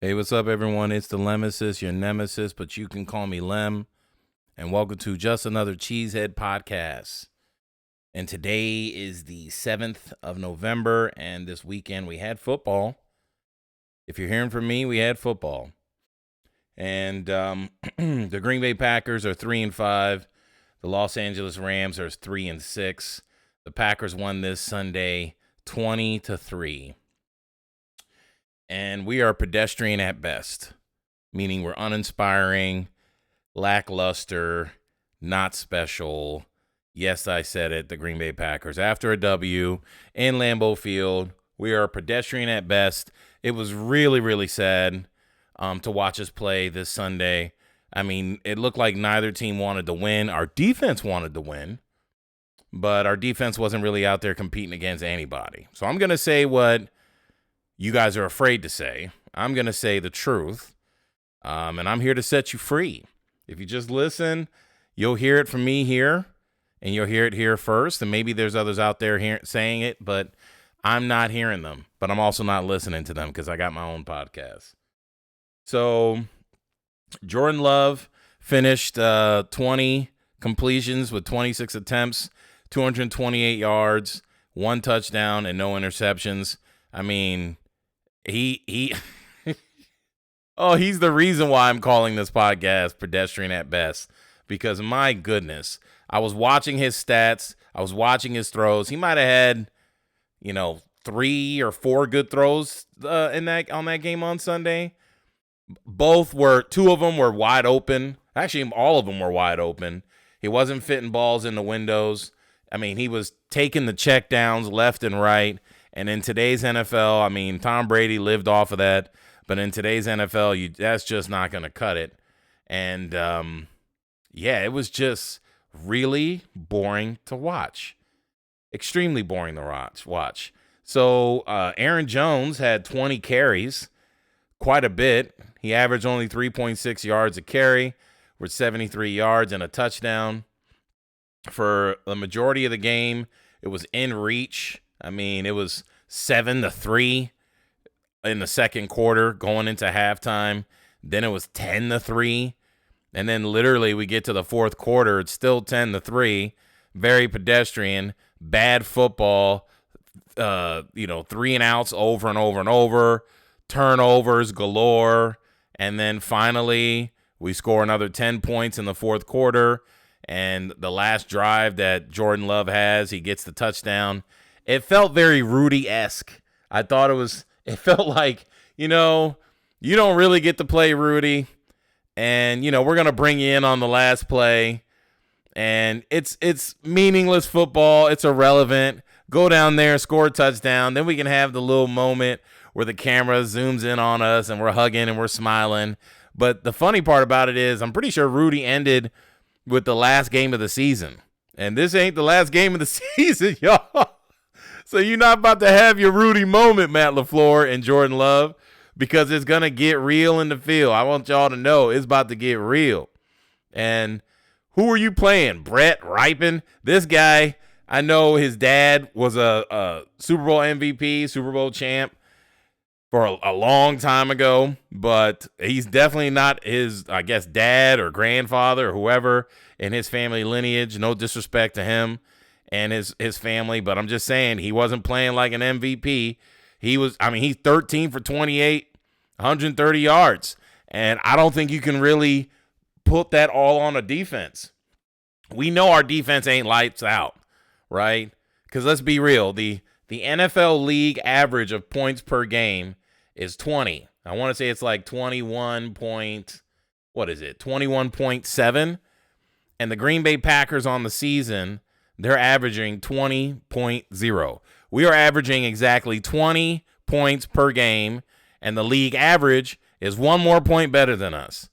Hey, what's up, everyone? It's the Lemesis, your nemesis, but you can call me Lem. And welcome to Just Another Cheesehead podcast. And today is the 7th of November, and this weekend we had football. If you're hearing from me, we had football. And the Green Bay Packers are 3-5. The Los Angeles Rams are 3-6. The Packers won this Sunday 20-3. And we are pedestrian at best, meaning we're uninspiring, lackluster, not special. Yes, I said it, the Green Bay Packers. After a W in Lambeau Field, we are pedestrian at best. It was really, really sad to watch us play this Sunday. I mean, it looked like neither team wanted to win. Our defense wanted to win, but our defense wasn't really out there competing against anybody. So I'm going to say what you guys are afraid to say. I'm going to say the truth, and I'm here to set you free. If you just listen, you'll hear it from me here, and you'll hear it here first, and maybe there's others out there saying it, but I'm not hearing them, but I'm also not listening to them because I got my own podcast. So Jordan Love finished 20 completions with 26 attempts, 228 yards, 1 touchdown, and no interceptions. I mean, he's the reason why I'm calling this podcast Pedestrian at Best, because my goodness, I was watching his stats. I was watching his throws. He might have had, 3 or 4 good throws on that game on Sunday. 2 of them were wide open. Actually, all of them were wide open. He wasn't fitting balls in the windows. I mean, he was taking the checkdowns left and right. And in today's NFL, I mean, Tom Brady lived off of that. But in today's NFL, that's just not going to cut it. And, it was just really boring to watch. Extremely boring to watch. So Aaron Jones had 20 carries, quite a bit. He averaged only 3.6 yards a carry with 73 yards and a touchdown. For the majority of the game, it was enrich. I mean, it was 7-3 in the second quarter going into halftime. Then it was 10-3. And then literally we get to the fourth quarter. It's still 10-3. Very pedestrian. Bad football. 3 and outs over and over and over. Turnovers galore. And then finally we score another 10 points in the fourth quarter. And the last drive that Jordan Love has, he gets the touchdown. It felt very Rudy-esque. I thought it felt like, you don't really get to play Rudy. And, we're going to bring you in on the last play. And it's meaningless football. It's irrelevant. Go down there, score a touchdown. Then we can have the little moment where the camera zooms in on us and we're hugging and we're smiling. But the funny part about it is I'm pretty sure Rudy ended with the last game of the season. And this ain't the last game of the season, y'all. So you're not about to have your Rudy moment, Matt LaFleur and Jordan Love, because it's going to get real in the field. I want y'all to know it's about to get real. And who are you playing? Brett Ripon? This guy, I know his dad was a Super Bowl MVP, Super Bowl champ for a long time ago, but he's definitely not his, I guess, dad or grandfather or whoever in his family lineage. No disrespect to him and his family, but I'm just saying he wasn't playing like an MVP. He's 13 for 28, 130 yards, and I don't think you can really put that all on a defense. We know our defense ain't lights out, right? Because let's be real, the NFL league average of points per game is 20. I want to say it's like 21.7, and the Green Bay Packers on the season, they're averaging 20.0. We are averaging exactly 20 points per game, and the league average is 1 more point better than us.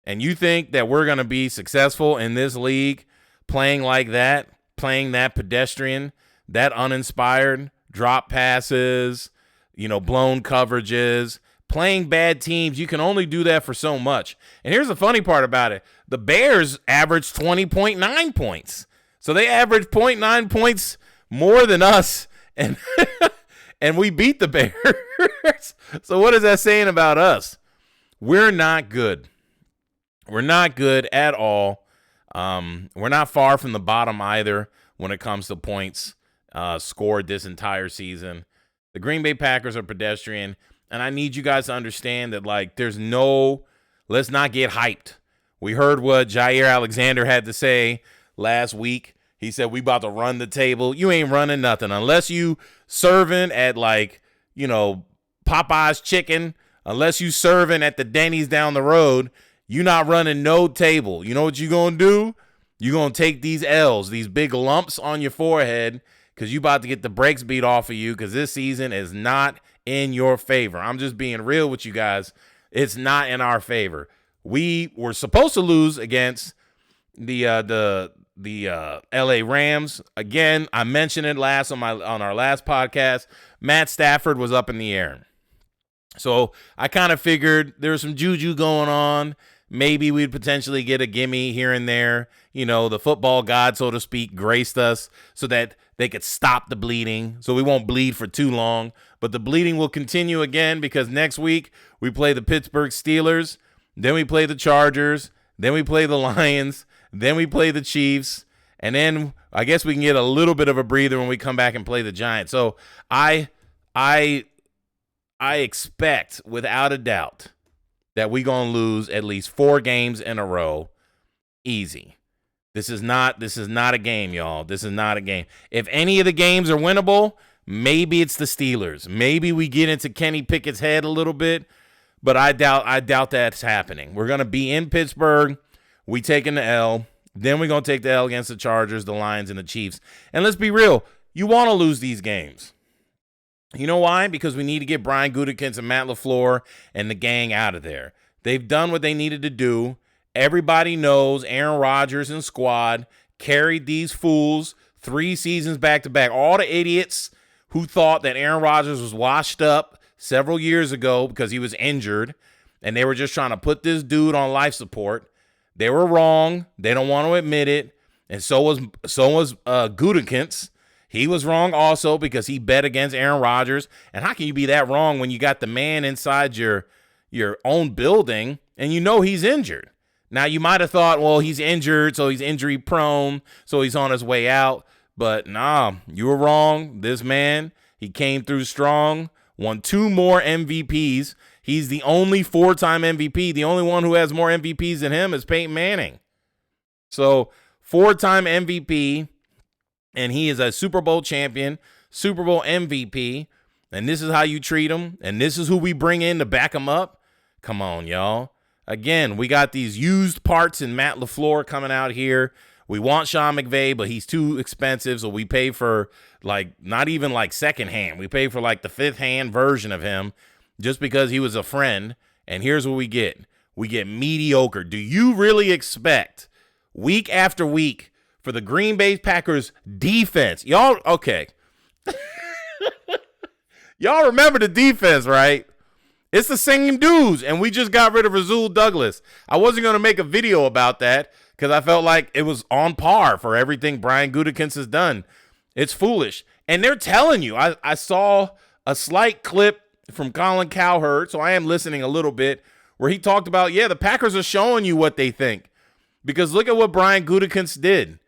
And you think that we're going to be successful in this league playing like that, playing that pedestrian, that uninspired, drop passes, blown coverages, playing bad teams? You can only do that for so much. And here's the funny part about it. The Bears averaged 20.9 points. So they averaged 0.9 points more than us. And and we beat the Bears. So what is that saying about us? We're not good. We're not good at all. We're not far from the bottom either when it comes to points scored this entire season. The Green Bay Packers are pedestrian, and I need you guys to understand that, like, let's not get hyped. We heard what Jair Alexander had to say last week. He said, we about to run the table. You ain't running nothing unless you serving at, like, Popeye's chicken, unless you serving at the Denny's down the road. You not running no table. You know what you going to do? You going to take these L's, these big lumps on your forehead, because you about to get the brakes beat off of you, because this season is not in your favor. I'm just being real with you guys. It's not in our favor. We were supposed to lose against the LA Rams. Again, I mentioned it on our last podcast. Matt Stafford was up in the air. So I kind of figured there was some juju going on. Maybe we'd potentially get a gimme here and there. The football god, so to speak, graced us so that they could stop the bleeding, so we won't bleed for too long. But the bleeding will continue again because next week we play the Pittsburgh Steelers, then we play the Chargers, then we play the Lions, then we play the Chiefs, and then I guess we can get a little bit of a breather when we come back and play the Giants. So I expect, without a doubt, that we're going to lose at least 4 games in a row. Easy. This is not a game, y'all. This is not a game. If any of the games are winnable, maybe it's the Steelers. Maybe we get into Kenny Pickett's head a little bit, but I doubt that's happening. We're going to be in Pittsburgh. We taking the L. Then we're going to take the L against the Chargers, the Lions, and the Chiefs. And let's be real. You want to lose these games. You know why? Because we need to get Brian Gutekunst and Matt LaFleur and the gang out of there. They've done what they needed to do. Everybody knows Aaron Rodgers and squad carried these fools 3 seasons back to back. All the idiots who thought that Aaron Rodgers was washed up several years ago because he was injured and they were just trying to put this dude on life support, they were wrong. They don't want to admit it. And so was Gutekunst. He was wrong also because he bet against Aaron Rodgers. And how can you be that wrong when you got the man inside your own building and he's injured? Now, you might have thought, well, he's injured, so he's injury prone, so he's on his way out. But nah, you were wrong. This man, he came through strong, won 2 more MVPs. He's the only 4-time MVP. The only one who has more MVPs than him is Peyton Manning. So 4-time MVP, and he is a Super Bowl champion, Super Bowl MVP, and this is how you treat him, and this is who we bring in to back him up. Come on, y'all. Again, we got these used parts in Matt LaFleur coming out here. We want Sean McVay, but he's too expensive, so we pay for, not even secondhand. We pay for, the 5th-hand version of him just because he was a friend, and here's what we get. We get mediocre. Do you really expect, week after week, for the Green Bay Packers defense? Y'all, okay. Y'all remember the defense, right? It's the same dudes, and we just got rid of Rasul Douglas. I wasn't going to make a video about that because I felt like it was on par for everything Brian Gutekunst has done. It's foolish. And they're telling you. I saw a slight clip from Colin Cowherd, so I am listening a little bit, where he talked about, the Packers are showing you what they think. Because look at what Brian Gutekunst did.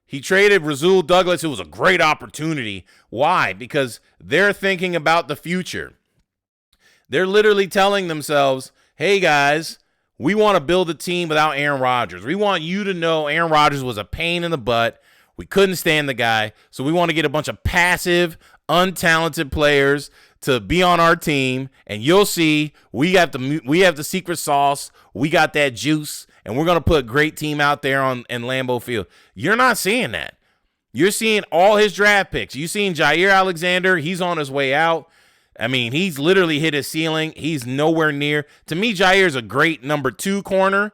He traded Rasul Douglas. It was a great opportunity. Why? Because they're thinking about the future. They're literally telling themselves, hey, guys, we want to build a team without Aaron Rodgers. We want you to know Aaron Rodgers was a pain in the butt. We couldn't stand the guy. So we want to get a bunch of passive, untalented players to be on our team. And you'll see we have the secret sauce. We got that juice. And we're going to put a great team out there in Lambeau Field. You're not seeing that. You're seeing all his draft picks. You're seeing Jair Alexander. He's on his way out. I mean, he's literally hit his ceiling. He's nowhere near. To me, Jair's a great number 2 corner.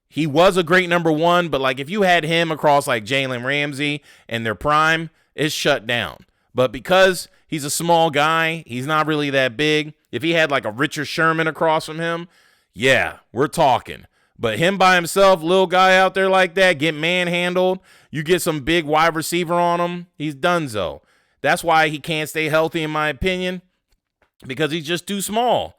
He was a great number 1, but if you had him across Jalen Ramsey and their prime, it's shut down. But because he's a small guy, he's not really that big. If he had a Richard Sherman across from him, yeah, we're talking. But him by himself, little guy out there like that, get manhandled, you get some big wide receiver on him, he's donezo. That's why he can't stay healthy, in my opinion. because he's just too small.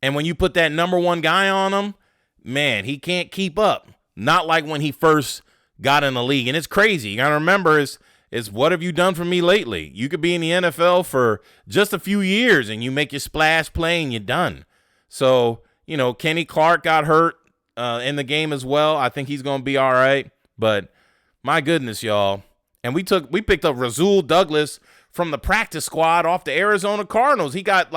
And when you put that number one guy on him, man, he can't keep up. Not like when he first got in the league. And it's crazy. You got to remember is what have you done for me lately? You could be in the NFL for just a few years and you make your splash play and you're done. So, Kenny Clark got hurt in the game as well. I think he's going to be all right. But my goodness, y'all. And we picked up Rasul Douglas from the practice squad off the Arizona Cardinals. He got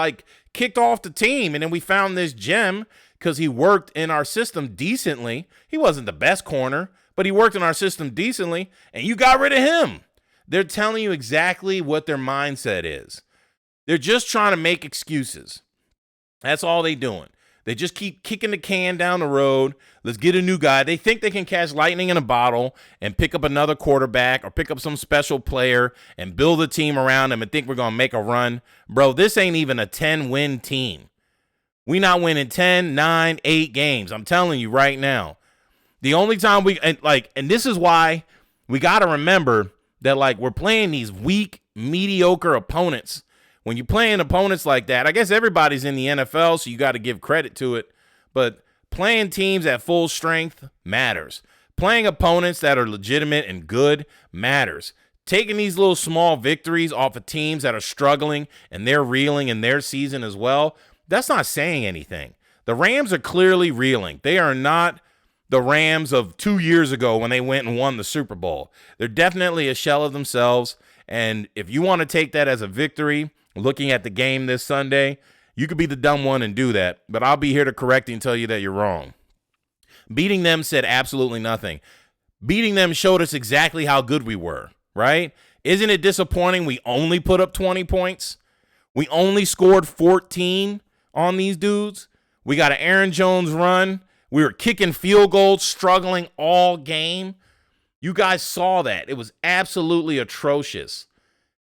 kicked off the team. And then we found this gem because he worked in our system decently. He wasn't the best corner, but he worked in our system decently. And you got rid of him. They're telling you exactly what their mindset is. They're just trying to make excuses. That's all they're doing. They just keep kicking the can down the road. Let's get a new guy. They think they can catch lightning in a bottle and pick up another quarterback or pick up some special player and build a team around them and think we're going to make a run. Bro, this ain't even a 10-win team. We not winning 10, 9, 8 games. I'm telling you right now. The only time and this is why we got to remember that we're playing these weak, mediocre opponents. When you're playing opponents like that, I guess everybody's in the NFL, so you got to give credit to it. But playing teams at full strength matters. Playing opponents that are legitimate and good matters. Taking these little small victories off of teams that are struggling and they're reeling in their season as well, that's not saying anything. The Rams are clearly reeling. They are not the Rams of 2 years ago when they went and won the Super Bowl. They're definitely a shell of themselves. And if you want to take that as a victory, looking at the game this Sunday, you could be the dumb one and do that. But I'll be here to correct you and tell you that you're wrong. Beating them said absolutely nothing. Beating them showed us exactly how good we were, right? Isn't it disappointing we only put up 20 points? We only scored 14 on these dudes. We got an Aaron Jones run. We were kicking field goals, struggling all game. You guys saw that. It was absolutely atrocious.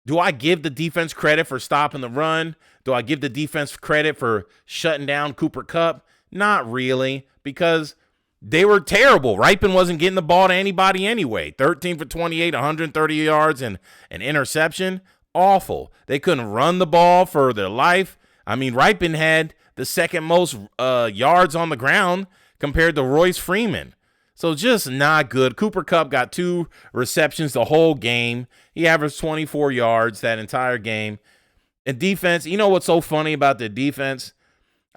Do I give the defense credit for stopping the run? Do I give the defense credit for shutting down Cooper Kupp? Not really, because they were terrible. Ripon wasn't getting the ball to anybody anyway. 13 for 28, 130 yards, and an interception. Awful. They couldn't run the ball for their life. I mean, Ripon had the second most yards on the ground compared to Royce Freeman. So just not good. Cooper Kupp got 2 receptions the whole game. He averaged 24 yards that entire game. And defense, you know what's so funny about the defense?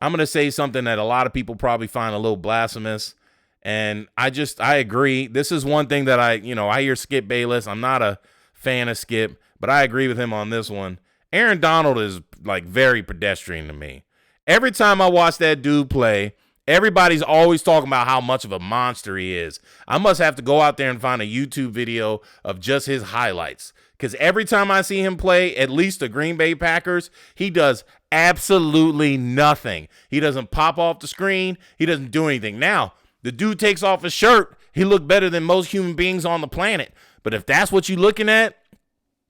I'm going to say something that a lot of people probably find a little blasphemous. And I agree. This is one thing that I hear Skip Bayless. I'm not a fan of Skip, but I agree with him on this one. Aaron Donald is very pedestrian to me. Every time I watch that dude play, everybody's always talking about how much of a monster he is. I must have to go out there and find a YouTube video of just his highlights. Because every time I see him play, at least the Green Bay Packers, he does absolutely nothing. He doesn't pop off the screen. He doesn't do anything. Now, the dude takes off his shirt. He looked better than most human beings on the planet. But if that's what you're looking at,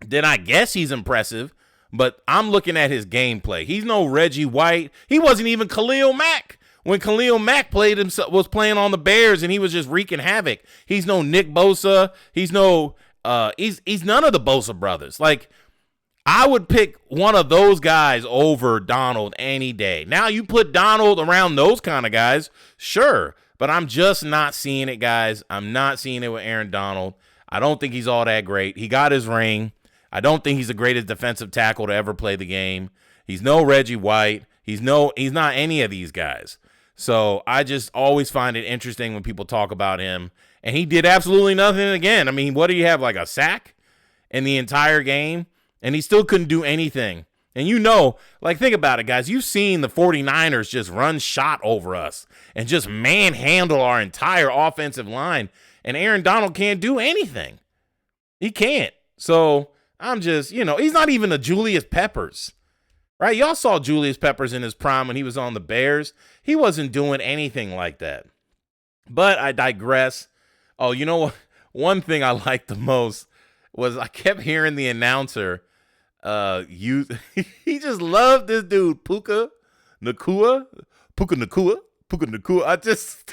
then I guess he's impressive. But I'm looking at his gameplay. He's no Reggie White. He wasn't even Khalil Mack when Khalil Mack was playing on the Bears and he was just wreaking havoc. He's no Nick Bosa. He's none of the Bosa brothers. I would pick one of those guys over Donald any day. Now you put Donald around those kind of guys, sure. But I'm just not seeing it, guys. I'm not seeing it with Aaron Donald. I don't think he's all that great. He got his ring. I don't think he's the greatest defensive tackle to ever play the game. He's no Reggie White. He's not any of these guys. So I just always find it interesting when people talk about him. And he did absolutely nothing again. I mean, what do you have, a sack in the entire game? And he still couldn't do anything. And think about it, guys. You've seen the 49ers just run shot over us and just manhandle our entire offensive line. And Aaron Donald can't do anything. He can't. So I'm just, he's not even a Julius Peppers, right? Y'all saw Julius Peppers in his prime when he was on the Bears. He wasn't doing anything like that. But I digress. Oh, you know what? One thing I liked the most was I kept hearing the announcer he just loved this dude, Puka Nacua. I just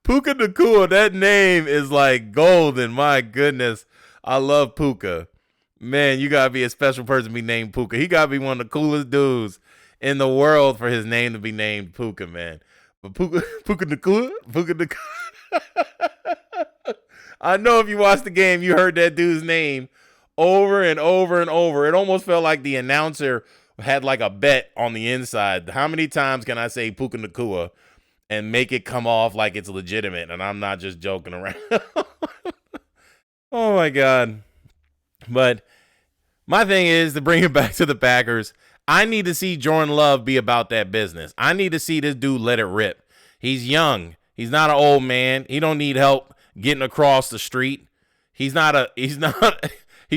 Puka Nacua, that name is like golden. My goodness. I love Puka. Man, you gotta be a special person to be named Puka. He gotta be one of the coolest dudes in the world for his name to be named Puka, man. But Puka Nakua, Puka Nakua. I know if you watched the game, you heard that dude's name over and over and over. It almost felt like the announcer had like a bet on the inside. How many times can I say Puka Nakua and make it come off like it's legitimate and I'm not just joking around? Oh my God. But my thing is, to bring it back to the Packers, I need to see Jordan Love be about that business. I need to see this dude let it rip. He's young. He's not an old man. He don't need help getting across the street. He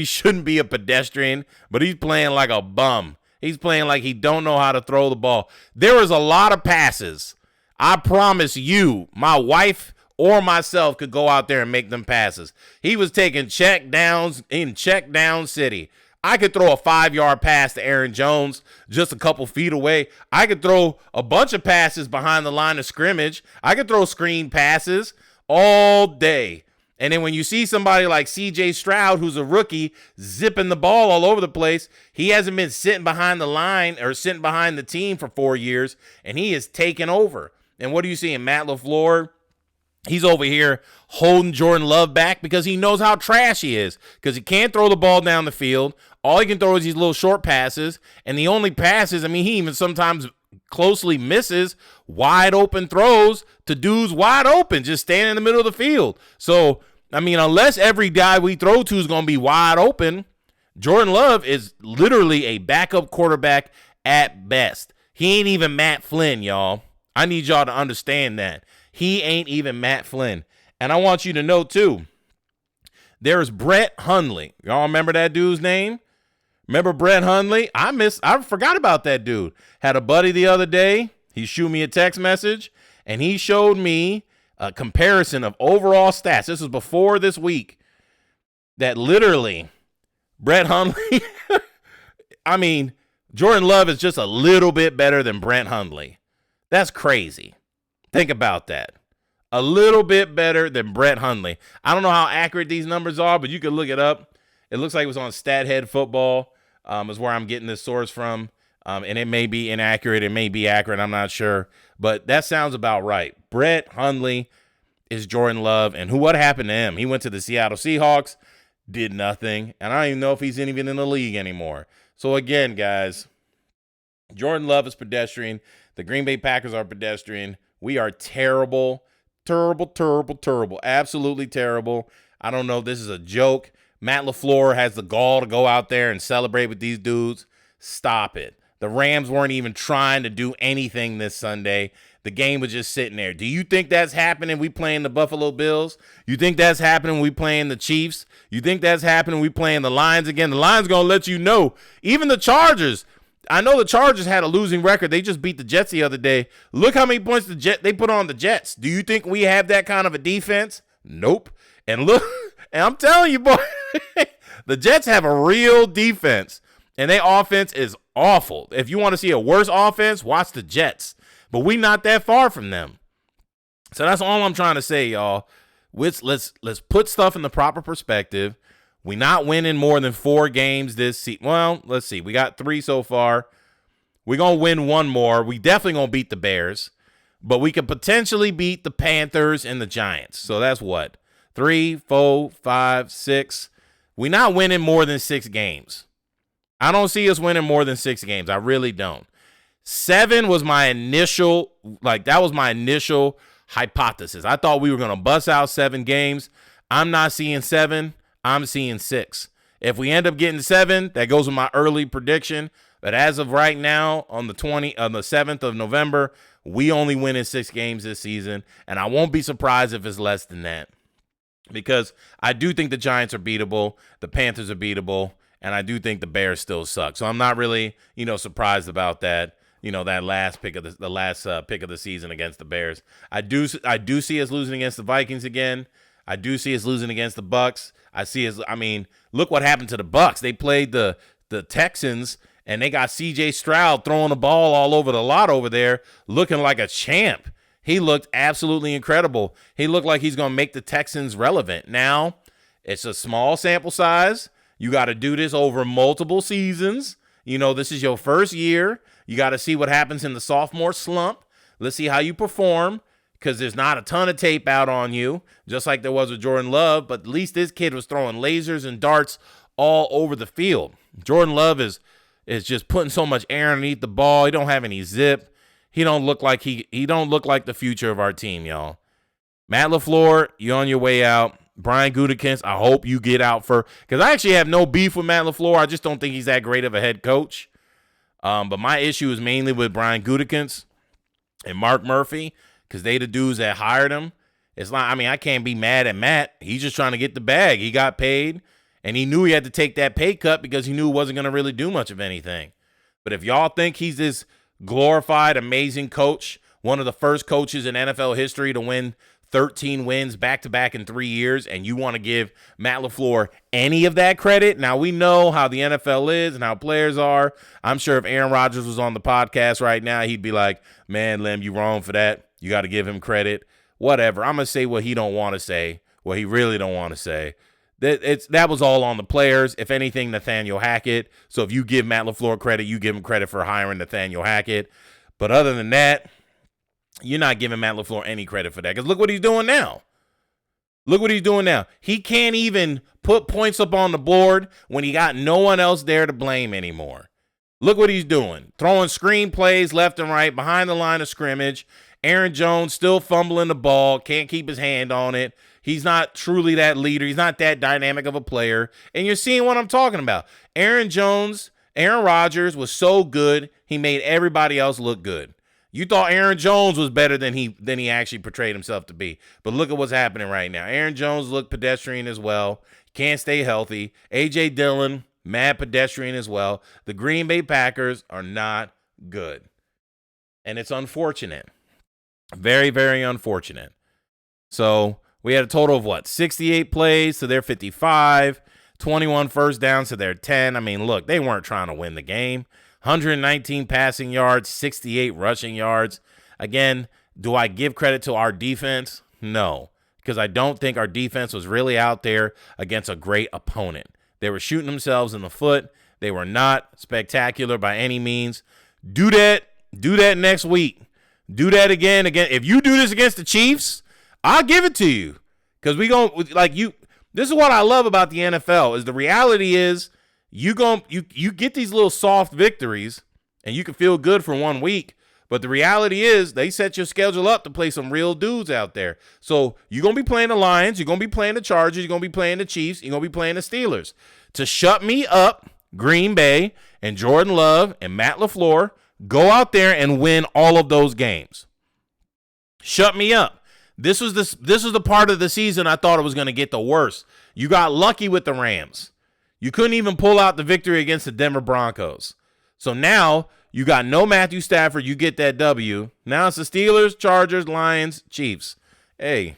shouldn't be a pedestrian, but he's playing like a bum. He's playing like he don't know how to throw the ball. There was a lot of passes. I promise you, my wife or myself could go out there and make them passes. He was taking check downs in check down city. I could throw a 5-yard pass to Aaron Jones just a couple feet away. I could throw a bunch of passes behind the line of scrimmage. I could throw screen passes all day. And then when you see somebody like C.J. Stroud, who's a rookie, zipping the ball all over the place, he hasn't been sitting behind the line or sitting behind the team for 4 years, and he is taking over. And what do you see in Matt LaFleur? He's over here holding Jordan Love back because he knows how trash he is, because he can't throw the ball down the field. All he can throw is these little short passes, and the only passes, I mean, he even sometimes closely misses wide open throws to dudes wide open, just standing in the middle of the field. So, I mean, unless every guy we throw to is going to be wide open, Jordan Love is literally a backup quarterback at best. He ain't even Matt Flynn, y'all. I need y'all to understand that. He ain't even Matt Flynn. And I want you to know, too, there's Brett Hundley. Y'all remember that dude's name? Remember Brett Hundley? I forgot about that dude. Had a buddy the other day. He shoot me a text message, and he showed me a comparison of overall stats. This was before this week. That literally, Brett Hundley, I mean, Jordan Love is just a little bit better than Brett Hundley. That's crazy. Think about that. A little bit better than Brett Hundley. I don't know how accurate these numbers are, but you can look it up. It looks like it was on Stathead Football, is where I'm getting this source from. And it may be inaccurate. It may be accurate. I'm not sure. But that sounds about right. Brett Hundley is Jordan Love. And what happened to him? He went to the Seattle Seahawks, did nothing. And I don't even know if he's even in the league anymore. So, again, guys, Jordan Love is pedestrian. The Green Bay Packers are pedestrian. We are terrible, terrible, terrible, terrible. Absolutely terrible. I don't know if this is a joke. Matt LaFleur has the gall to go out there and celebrate with these dudes. Stop it. The Rams weren't even trying to do anything this Sunday. The game was just sitting there. Do you think that's happening? We playing the Buffalo Bills? You think that's happening? We playing the Chiefs? You think that's happening? We playing the Lions again? The Lions going to let you know. Even the Chargers. I know the Chargers had a losing record. They just beat the Jets the other day. Look how many points they put on the Jets. Do you think we have that kind of a defense? Nope. And look, and I'm telling you, boy, the Jets have a real defense, and their offense is awful. If you want to see a worse offense, watch the Jets. But we not that far from them. So that's all I'm trying to say, y'all. Let's put stuff in the proper perspective. We not winning more than 4 games this season. Well, let's see. We got 3 so far. We're going to win 1 more. We definitely going to beat the Bears. But we could potentially beat the Panthers and the Giants. So that's what? 3, 4, 5, 6. We're not winning more than 6 games. I don't see us winning more than 6 games. I really don't. 7 was my initial, that was my initial hypothesis. I thought we were going to bust out 7 games. I'm not seeing 7. I'm seeing 6. If we end up getting 7, that goes with my early prediction. But as of right now, on the 7th of November, we only win in 6 games this season, and I won't be surprised if it's less than that. Because I do think the Giants are beatable, the Panthers are beatable, and I do think the Bears still suck. So I'm not really, surprised about that. That last pick of pick of the season against the Bears. I do see us losing against the Vikings again. I do see us losing against the Bucks. Look what happened to the Bucks. They played the Texans, and they got C.J. Stroud throwing the ball all over the lot over there, looking like a champ. He looked absolutely incredible. He looked like he's going to make the Texans relevant. Now, it's a small sample size. You got to do this over multiple seasons. This is your first year. You got to see what happens in the sophomore slump. Let's see how you perform, because there's not a ton of tape out on you, just like there was with Jordan Love, but at least this kid was throwing lasers and darts all over the field. Jordan Love is just putting so much air underneath the ball. He don't have any zip. He don't look like he don't look like the future of our team, y'all. Matt LaFleur, you're on your way out. Brian Gutekunst, I hope you get out because I actually have no beef with Matt LaFleur. I just don't think he's that great of a head coach. But my issue is mainly with Brian Gutekunst and Mark Murphy, because they the dudes that hired him. It's not, I can't be mad at Matt. He's just trying to get the bag. He got paid, and he knew he had to take that pay cut because he knew he wasn't going to really do much of anything. But if y'all think he's this glorified, amazing coach, one of the first coaches in NFL history to win 13 wins back-to-back in 3 years, and you want to give Matt LaFleur any of that credit? Now, we know how the NFL is and how players are. I'm sure if Aaron Rodgers was on the podcast right now, he'd be like, man, Lem, you wrong for that. You got to give him credit. Whatever. I'm going to say what he don't want to say, what he really don't want to say. That was all on the players. If anything, Nathaniel Hackett. So if you give Matt LaFleur credit, you give him credit for hiring Nathaniel Hackett. But other than that, you're not giving Matt LaFleur any credit for that, because look what he's doing now. Look what he's doing now. He can't even put points up on the board when he got no one else there to blame anymore. Look what he's doing. Throwing screen plays left and right behind the line of scrimmage. Aaron Jones still fumbling the ball, can't keep his hand on it. He's not truly that leader. He's not that dynamic of a player. And you're seeing what I'm talking about. Aaron Rodgers was so good, he made everybody else look good. You thought Aaron Jones was better than he actually portrayed himself to be. But look at what's happening right now. Aaron Jones looked pedestrian as well. Can't stay healthy. A.J. Dillon, mad pedestrian as well. The Green Bay Packers are not good. And it's unfortunate. Very, very unfortunate. So we had a total of 68 plays to their 55, 21 first downs to their 10. Look, they weren't trying to win the game. 119 passing yards, 68 rushing yards. Again, do I give credit to our defense? No, because I don't think our defense was really out there against a great opponent. They were shooting themselves in the foot. They were not spectacular by any means. Do that next week. Do that again. If you do this against the Chiefs, I'll give it to you, because this is what I love about the NFL is the reality is, you get these little soft victories and you can feel good for 1 week. But the reality is they set your schedule up to play some real dudes out there. So you're going to be playing the Lions. You're going to be playing the Chargers. You're going to be playing the Chiefs. You're going to be playing the Steelers. To shut me up, Green Bay and Jordan Love and Matt LaFleur, go out there and win all of those games. Shut me up. This was the part of the season I thought it was going to get the worst. You got lucky with the Rams. You couldn't even pull out the victory against the Denver Broncos. So now you got no Matthew Stafford. You get that W. Now it's the Steelers, Chargers, Lions, Chiefs. Hey,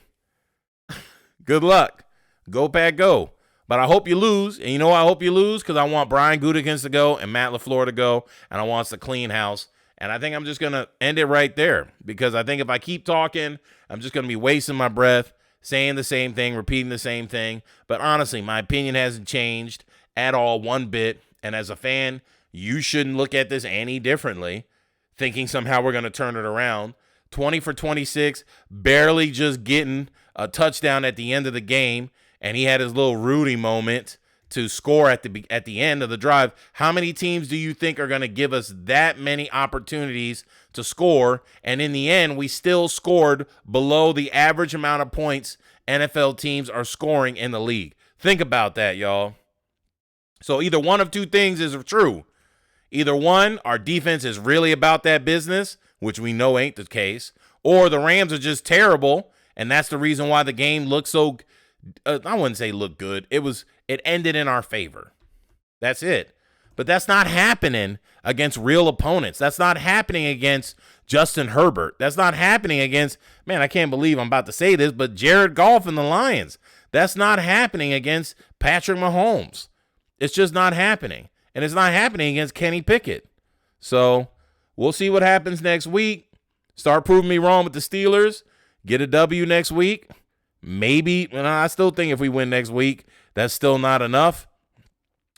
good luck. Go, Pack, go. But I hope you lose. And you know why I hope you lose? Because I want Brian Gutekunst to go and Matt LaFleur to go. And I want us to clean house. And I think I'm just going to end it right there. Because I think if I keep talking, I'm just going to be wasting my breath, saying the same thing, repeating the same thing. But honestly, my opinion hasn't changed at all one bit. And as a fan, you shouldn't look at this any differently, thinking somehow we're going to turn it around. 20 for 26, barely just getting a touchdown at the end of the game, and he had his little Rudy moment to score at the end of the drive. How many teams do you think are going to give us that many opportunities to score? And in the end, we still scored below the average amount of points NFL teams are scoring in the league. Think about that, y'all. So either one of two things is true. Either one, our defense is really about that business, which we know ain't the case, or the Rams are just terrible, and that's the reason why the game looked so, I wouldn't say look good. It ended in our favor. That's it. But that's not happening against real opponents. That's not happening against Justin Herbert. That's not happening against, man, I can't believe I'm about to say this, but Jared Goff and the Lions. That's not happening against Patrick Mahomes. It's just not happening. And it's not happening against Kenny Pickett. So we'll see what happens next week. Start proving me wrong with the Steelers. Get a W next week. Maybe, and I still think if we win next week, that's still not enough.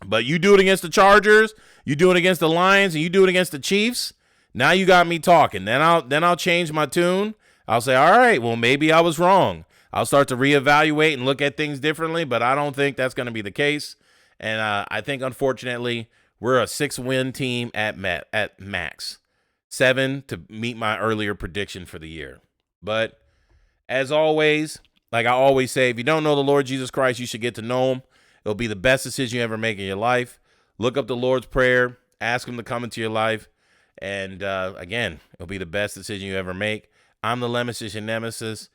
But you do it against the Chargers, you do it against the Lions, and you do it against the Chiefs. Now you got me talking. Then I'll change my tune. I'll say, all right, well, maybe I was wrong. I'll start to reevaluate and look at things differently, but I don't think that's going to be the case. And I think, unfortunately, we're a 6-win team at max. 7 to meet my earlier prediction for the year. But as always, like I always say, if you don't know the Lord Jesus Christ, you should get to know him. It'll be the best decision you ever make in your life. Look up the Lord's Prayer. Ask him to come into your life. And, again, it'll be the best decision you ever make. I'm the Nemesis, your nemesis.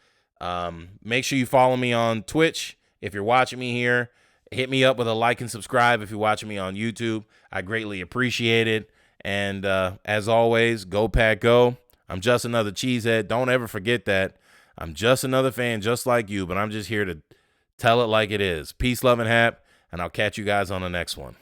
Make sure you follow me on Twitch. If you're watching me here, hit me up with a like and subscribe if you're watching me on YouTube. I greatly appreciate it. And as always, go Pack Go. I'm just another cheesehead. Don't ever forget that. I'm just another fan just like you, but I'm just here to tell it like it is. Peace, love, and hap, and I'll catch you guys on the next one.